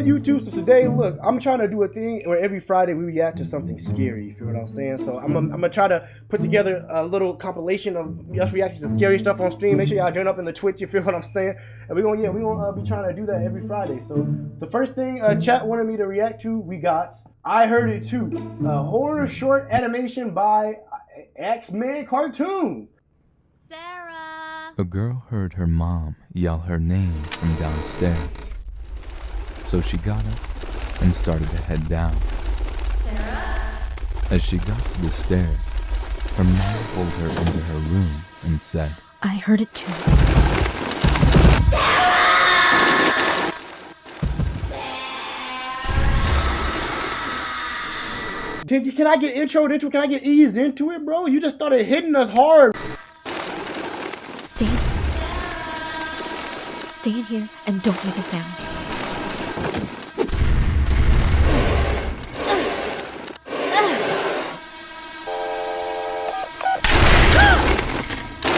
YouTube? So today, look, I'm trying to do a thing where every Friday we react to something scary, you feel what I'm saying? So I'm gonna try to put together a little compilation of us reacting to scary stuff on stream. Make sure y'all join up in the Twitch, you feel what I'm saying? And we're gonna be trying to do that every Friday. So the first thing chat wanted me to react to, we got I Heard It Too, a horror short animation by X-Men cartoons. Sarah! A girl heard her mom yell her name from downstairs. So she got up and started to head down. Sarah? As she got to the stairs, her mom pulled her into her room and said, I heard it too. Can I get introed into it? Can I get eased into it, bro? You just started hitting us hard. Stay in here and don't make a sound.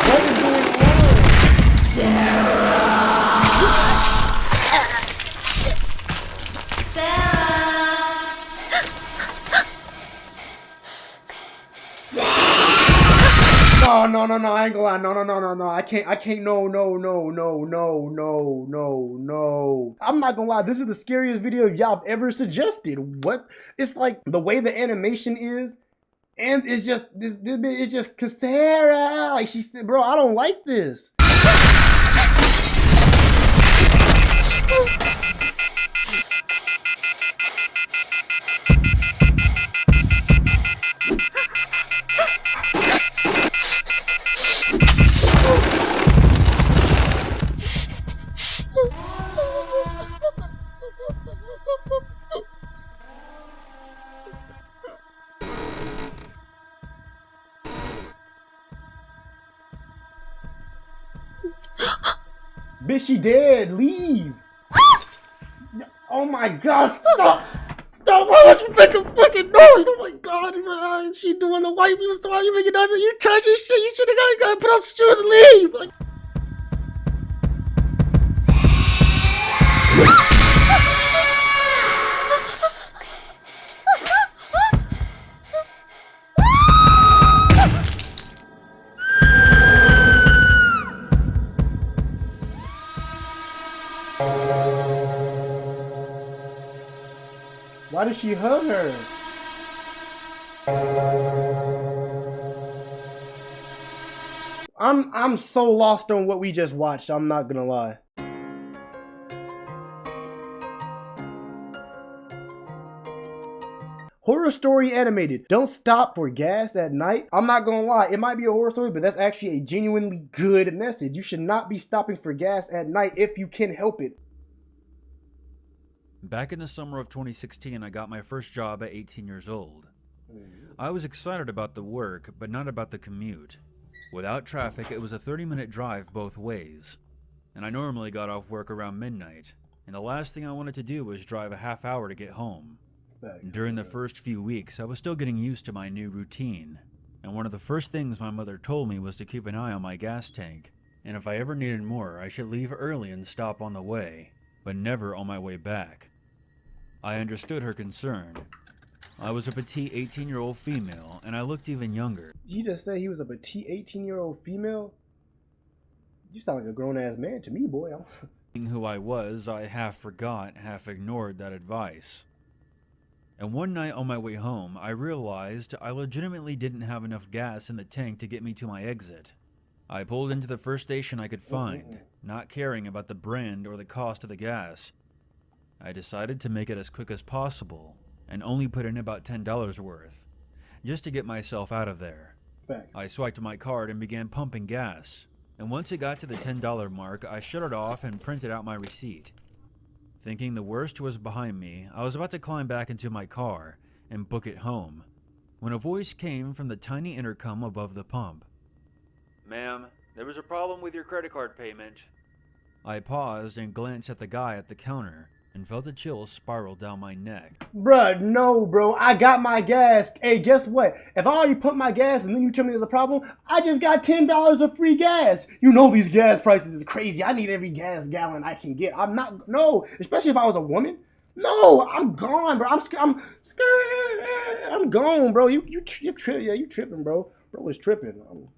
What is going on? Sarah! No, I ain't gonna lie. No. I can't, no. I'm not gonna lie, this is the scariest video y'all have ever suggested. What? It's like the way the animation is, and it's just, it's just Sarah. Like she said, bro, I don't like this. Bitch, she dead. Leave. Oh my god, stop. Stop. Why would you make a fucking noise? Oh my god, bro. She doing the white people stuff. Why you making noise? You touching shit. You should have got put on some shoes and leave. Like, why did she hug her? I'm so lost on what we just watched, I'm not gonna lie. Horror story animated. Don't stop for gas at night. I'm not gonna lie, it might be a horror story, but that's actually a genuinely good message. You should not be stopping for gas at night if you can help it. Back in the summer of 2016, I got my first job at 18 years old. I was excited about the work, but not about the commute. Without traffic, it was a 30-minute drive both ways. And I normally got off work around midnight, and the last thing I wanted to do was drive a half hour to get home. During the first few weeks, I was still getting used to my new routine, and one of the first things my mother told me was to keep an eye on my gas tank, and if I ever needed more, I should leave early and stop on the way, but never on my way back. I understood her concern. I was a petite 18-year-old female, and I looked even younger. Did you just say he was a petite 18-year-old female? You sound like a grown-ass man to me, boy. Being who I was, I half forgot, half ignored that advice. And one night on my way home, I realized I legitimately didn't have enough gas in the tank to get me to my exit. I pulled into the first station I could find, not caring about the brand or the cost of the gas. I decided to make it as quick as possible, and only put in about $10 worth, just to get myself out of there. I swiped my card and began pumping gas, and once it got to the $10 mark, I shut it off and printed out my receipt. Thinking the worst was behind me, I was about to climb back into my car and book it home, when a voice came from the tiny intercom above the pump. "Ma'am, there was a problem with your credit card payment." I paused and glanced at the guy at the counter, and felt a chill spiral down my neck. Bruh, no, bro. I got my gas. Hey, guess what? If I already put my gas and then you tell me there's a problem, I just got $10 of free gas. You know these gas prices is crazy. I need every gas gallon I can get. I'm not, no, especially if I was a woman. No, I'm gone, bro. I'm scared. I'm gone, bro. You tripping, bro. Bro is tripping.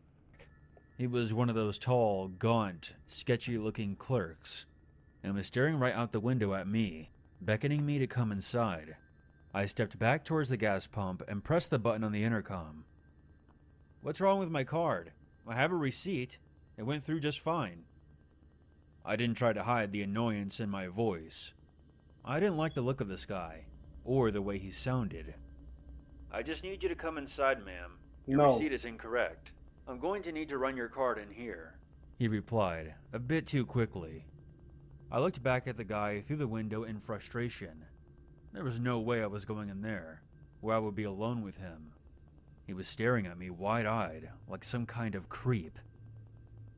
He was one of those tall, gaunt, sketchy-looking clerks, and was staring right out the window at me, beckoning me to come inside. I stepped back towards the gas pump and pressed the button on the intercom. "What's wrong with my card? I have a receipt. It went through just fine." I didn't try to hide the annoyance in my voice. I didn't like the look of this guy, or the way he sounded. "I just need you to come inside, ma'am. Your receipt is incorrect. I'm going to need to run your card in here," he replied, a bit too quickly. I looked back at the guy through the window in frustration. There was no way I was going in there, where I would be alone with him. He was staring at me wide-eyed, like some kind of creep.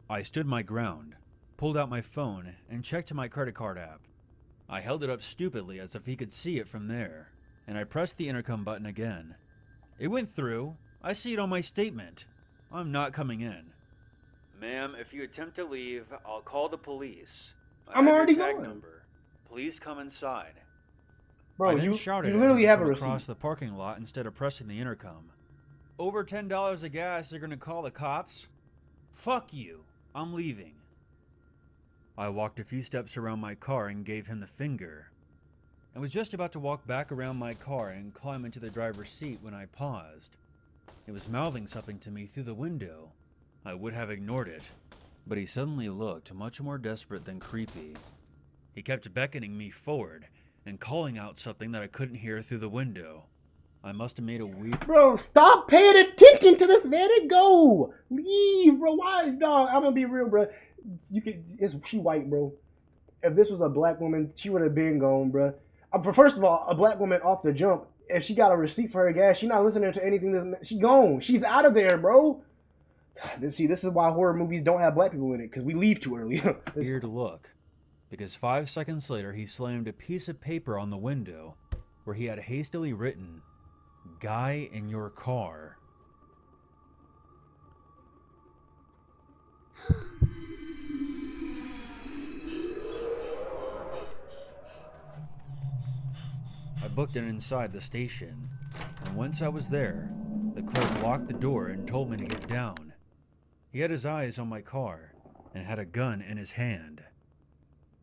I stood my ground, pulled out my phone, and checked my credit card app. I held it up stupidly as if he could see it from there, and I pressed the intercom button again. It went through. I see it on my statement. I'm not coming in. "Ma'am, if you attempt to leave, I'll call the police. I'm already tag going. number. Please come inside." Bro, I then you shouted literally at have him a from across receipt. the parking lot instead of pressing the intercom. "Over $10 of gas, you're gonna call the cops? Fuck you. I'm leaving." I walked a few steps around my car and gave him the finger. I was just about to walk back around my car and climb into the driver's seat when I paused. He was mouthing something to me through the window. I would have ignored it, but he suddenly looked much more desperate than creepy. He kept beckoning me forward and calling out something that I couldn't hear through the window. I must have made a weird... Bro, stop paying attention to this man and go. Leave, bro. Why? No, I'm gonna be real, bro. She white, bro. If this was a black woman, she would have been gone, bro. First of all, a black woman off the jump, if she got a receipt for her gas, she not listening to anything. She gone. She's out of there, bro. See, this is why horror movies don't have black people in it, because we leave too early. weird look, because 5 seconds later he slammed a piece of paper on the window where he had hastily written, "Guy in your car." I booked it inside the station, and once I was there, the clerk locked the door and told me to get down. He had his eyes on my car and had a gun in his hand.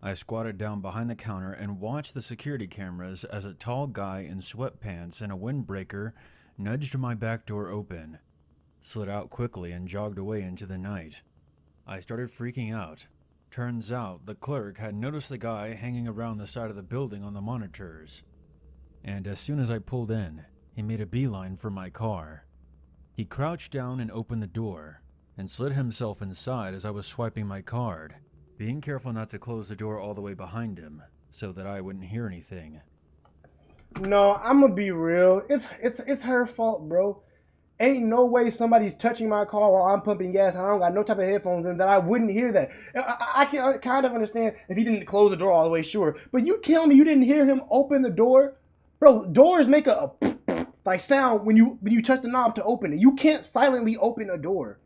I squatted down behind the counter and watched the security cameras as a tall guy in sweatpants and a windbreaker nudged my back door open, slid out quickly and jogged away into the night. I started freaking out. Turns out the clerk had noticed the guy hanging around the side of the building on the monitors. And as soon as I pulled in, he made a beeline for my car. He crouched down and opened the door, and slid himself inside as I was swiping my card, being careful not to close the door all the way behind him, so that I wouldn't hear anything. No, I'm gonna be real. It's her fault, bro. Ain't no way somebody's touching my car while I'm pumping gas and I don't got no type of headphones in that I wouldn't hear that. I can kind of understand if he didn't close the door all the way, sure. But you tell me you didn't hear him open the door? Bro, doors make a like sound when you touch the knob to open it. You can't silently open a door.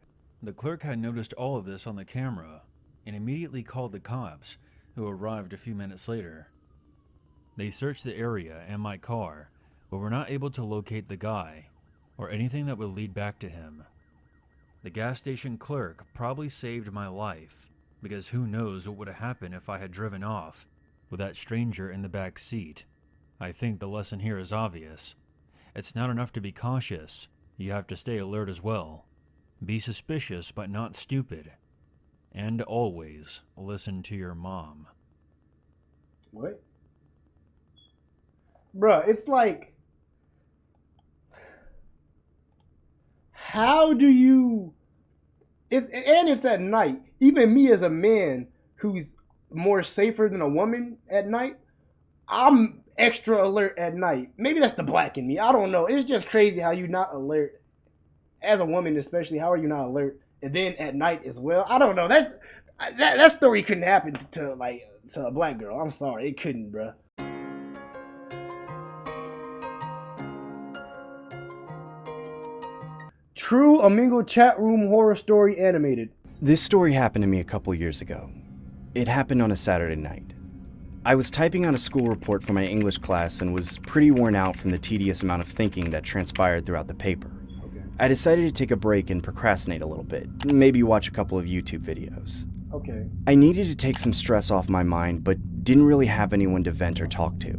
The clerk had noticed all of this on the camera and immediately called the cops, who arrived a few minutes later. They searched the area and my car, but were not able to locate the guy or anything that would lead back to him. The gas station clerk probably saved my life, because who knows what would have happened if I had driven off with that stranger in the back seat. I think the lesson here is obvious. It's not enough to be cautious. You have to stay alert as well. Be suspicious but not stupid. And always listen to your mom. What? Bruh, it's like, how do you, it's at night. Even me as a man who's more safer than a woman at night, I'm extra alert at night. Maybe that's the black in me. I don't know. It's just crazy how you not alert. As a woman especially, how are you not alert? And then at night as well. I don't know. That story couldn't happen to a black girl. I'm sorry. It couldn't, bruh. True Omegle chat room horror story animated. This story happened to me a couple years ago. It happened on a Saturday night. I was typing out a school report for my English class and was pretty worn out from the tedious amount of thinking that transpired throughout the paper. Okay. I decided to take a break and procrastinate a little bit, maybe watch a couple of YouTube videos. Okay. I needed to take some stress off my mind, but didn't really have anyone to vent or talk to.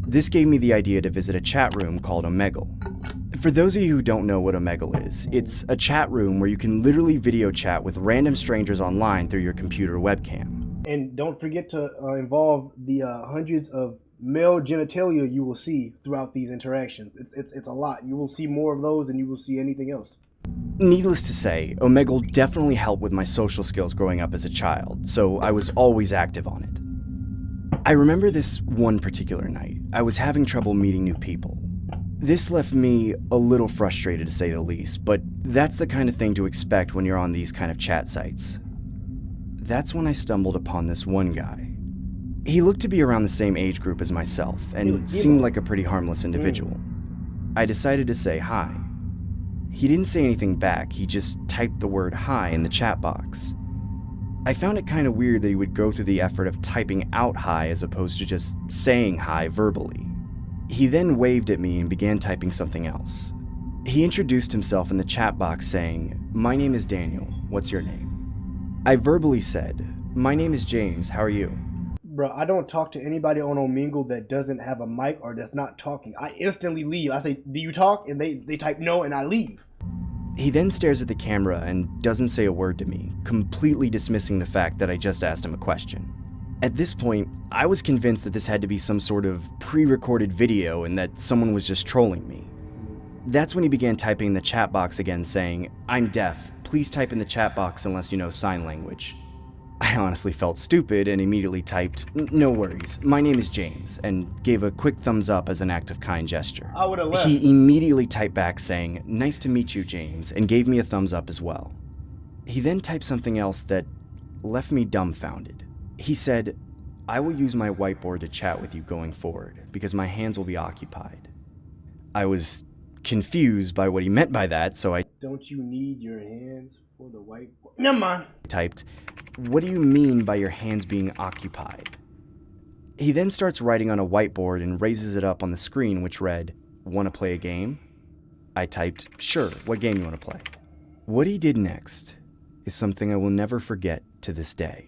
This gave me the idea to visit a chat room called Omegle. For those of you who don't know what Omegle is, it's a chat room where you can literally video chat with random strangers online through your computer webcam. And don't forget to involve the hundreds of male genitalia you will see throughout these interactions. It's a lot. You will see more of those than you will see anything else. Needless to say, Omegle definitely helped with my social skills growing up as a child, so I was always active on it. I remember this one particular night. I was having trouble meeting new people. This left me a little frustrated to say the least, but that's the kind of thing to expect when you're on these kind of chat sites. That's when I stumbled upon this one guy. He looked to be around the same age group as myself and seemed like a pretty harmless individual. I decided to say hi. He didn't say anything back, he just typed the word hi in the chat box. I found it kind of weird that he would go through the effort of typing out hi as opposed to just saying hi verbally. He then waved at me and began typing something else. He introduced himself in the chat box saying, "My name is Daniel, what's your name?" I verbally said, "My name is James, how are you?" Bro, I don't talk to anybody on Omegle that doesn't have a mic or that's not talking. I instantly leave. I say, "Do you talk?" And they type no and I leave. He then stares at the camera and doesn't say a word to me, completely dismissing the fact that I just asked him a question. At this point, I was convinced that this had to be some sort of pre-recorded video and that someone was just trolling me. That's when he began typing in the chat box again saying, "I'm deaf, please type in the chat box unless you know sign language." I honestly felt stupid and immediately typed, "No worries, my name is James," and gave a quick thumbs up as an act of kind gesture. I would have left. He immediately typed back saying, "Nice to meet you, James," and gave me a thumbs up as well. He then typed something else that left me dumbfounded. He said, "I will use my whiteboard to chat with you going forward because my hands will be occupied." I was confused by what he meant by that, so I Don't you need your hands for the whiteboard? Never mind. typed, "What do you mean by your hands being occupied?" He then starts writing on a whiteboard and raises it up on the screen, which read, "Want to play a game?" I typed, "Sure, what game you want to play?" What he did next is something I will never forget to this day.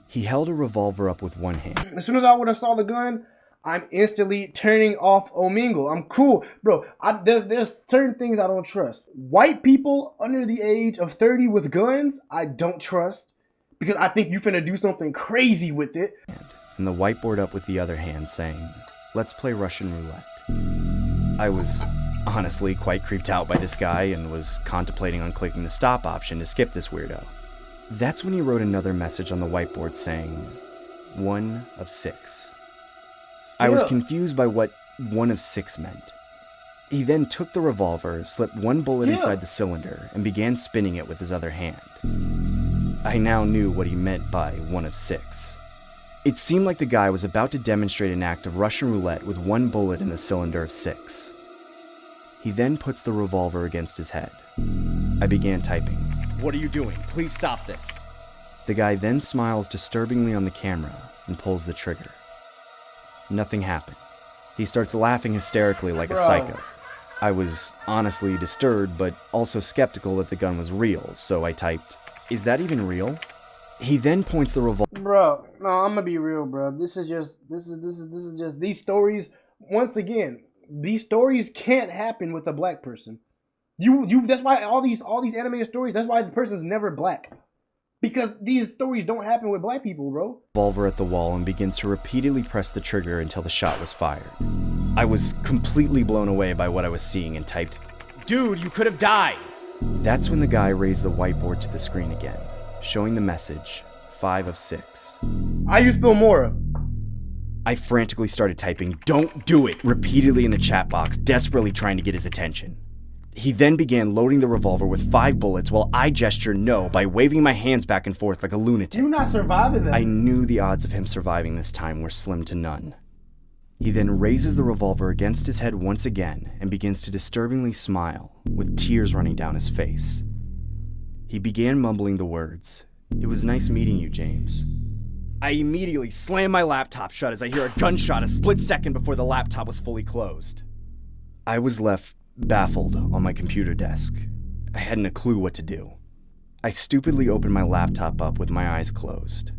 He held a revolver up with one hand. As soon as I would have saw the gun, I'm instantly turning off Omegle. I'm cool. Bro, there's certain things I don't trust. White people under the age of 30 with guns, I don't trust. Because I think you finna do something crazy with it. And the whiteboard up with the other hand saying, "Let's play Russian roulette." I was honestly quite creeped out by this guy and was contemplating on clicking the stop option to skip this weirdo. That's when he wrote another message on the whiteboard saying, "1 of 6. I was confused by what 1 of 6 meant. He then took the revolver, slipped one bullet inside the cylinder, and began spinning it with his other hand. I now knew what he meant by 1 of 6. It seemed like the guy was about to demonstrate an act of Russian roulette with one bullet in the cylinder of 6. He then puts the revolver against his head. I began typing, "What are you doing? Please stop this." The guy then smiles disturbingly on the camera and pulls the trigger. Nothing happened. He starts laughing hysterically like a psycho. I was honestly disturbed, but also skeptical that the gun was real, so I typed, "Is that even real?" He then points the revolver. Bro, no, I'm gonna be real, bro. This is just these stories. Once again, these stories can't happen with a black person. That's why all these animated stories. That's why the person's never black. Because these stories don't happen with black people, bro. Revolver at the wall and begins to repeatedly press the trigger until the shot was fired. I was completely blown away by what I was seeing and typed, "Dude, you could have died!" That's when the guy raised the whiteboard to the screen again, showing the message, 5 of 6. I use Filmora. I frantically started typing, "Don't do it," repeatedly in the chat box, desperately trying to get his attention. He then began loading the revolver with 5 bullets while I gestured no by waving my hands back and forth like a lunatic. You're not surviving that. I knew the odds of him surviving this time were slim to none. He then raises the revolver against his head once again and begins to disturbingly smile, with tears running down his face. He began mumbling the words, "It was nice meeting you, James." I immediately slammed my laptop shut as I hear a gunshot a split second before the laptop was fully closed. I was left baffled on my computer desk. I hadn't a clue what to do. I stupidly opened my laptop up with my eyes closed.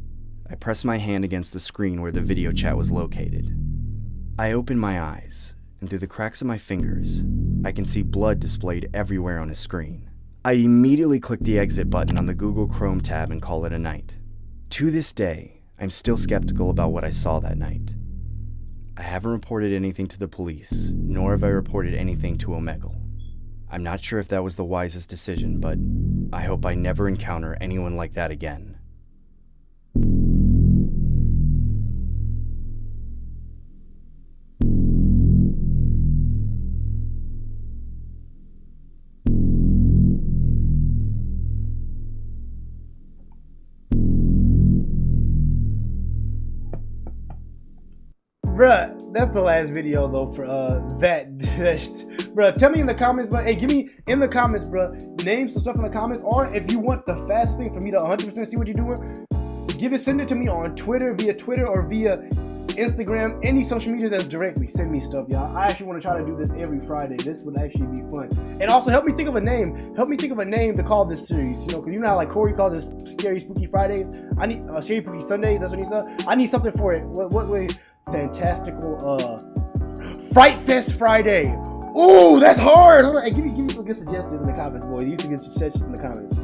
I pressed my hand against the screen where the video chat was located. I opened my eyes, and through the cracks of my fingers, I can see blood displayed everywhere on the screen. I immediately clicked the exit button on the Google Chrome tab and call it a night. To this day, I'm still skeptical about what I saw that night. I haven't reported anything to the police, nor have I reported anything to Omegle. I'm not sure if that was the wisest decision, but I hope I never encounter anyone like that again. Bruh, that's the last video though for that. Bruh, tell me in the comments, but hey, give me in the comments, bruh, name some stuff in the comments, or if you want the fast thing for me to 100% see what you're doing, send it to me on Twitter, via Twitter or via Instagram, any social media that's directly. Send me stuff, y'all. I actually want to try to do this every Friday. This would actually be fun. And also help me think of a name. Help me think of a name to call this series. You know, because you know how like Corey calls this Scary Spooky Fridays. I need Scary Spooky Sundays. That's what he said. I need something for it. What way? Fantastical Fright Fest Friday. Ooh, that's hard. Hold on. Hey, give me some good suggestions in the comments, boys. Use some good suggestions in the comments.